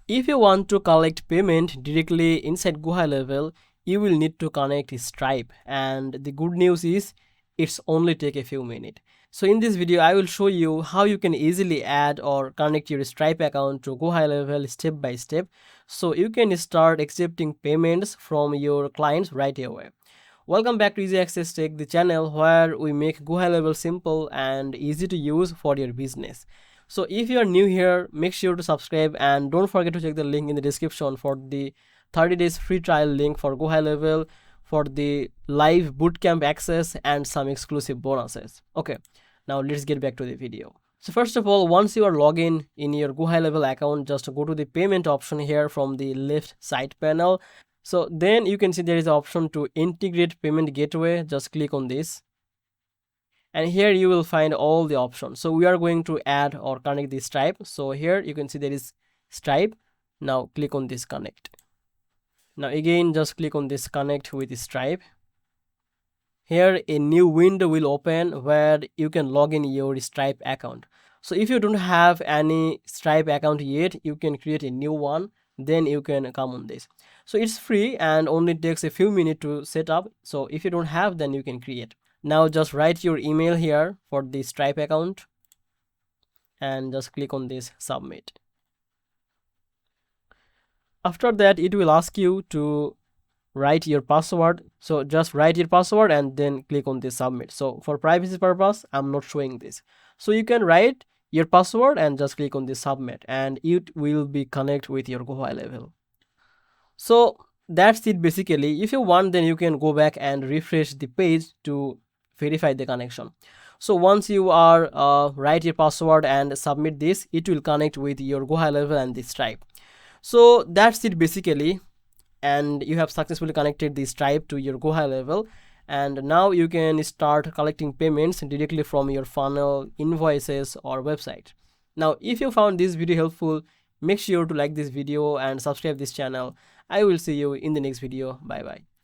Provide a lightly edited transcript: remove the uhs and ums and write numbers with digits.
If you want to collect payment directly inside GoHighLevel, you will need to connect Stripe, and the good news is it's only take a few minutes. So in this video, I will show you how you can easily add or connect your Stripe account to GoHighLevel step by step, so you can start accepting payments from your clients right away. Welcome back to Easy Access Tech, the channel where we make GoHighLevel simple and easy to use for your business. So if you are new here, make sure to subscribe and don't forget to check the link in the description for the 30 days free trial link for GoHighLevel, for the live bootcamp access and some exclusive bonuses. Okay, now let's get back to the video. So first of all, once you are logged in your GoHighLevel account, just go to the payment option here from the left side panel. So then you can see there is an option to integrate payment gateway. Just click on this. And here you will find all the options. So we are going to add or connect the Stripe. So here you can see there is Stripe. Now click on this connect. Now again, just click on this connect with Stripe. Here a new window will open where you can log in your Stripe account. So if you don't have any Stripe account yet, you can create a new one. Then you can come on this. So it's free and only takes a few minutes to set up. So if you don't have, then you can create. Now just write your email here for the Stripe account and just click on this submit. After that, it will ask you to write your password. So just write your password and then click on this submit. So for privacy purpose, I'm not showing this. So you can write your password and just click on this submit and it will be connect with your GoHighLevel. So that's it basically. If you want, then you can go back and refresh the page to verify the connection. So once you are write your password and submit this, it will connect with your GoHighLevel and the Stripe. So that's it basically, and you have successfully connected the Stripe to your GoHighLevel, and now you can start collecting payments directly from your funnel, invoices or website. Now if you found this video helpful, make sure to like this video and subscribe this channel. I will see you in the next video. Bye bye.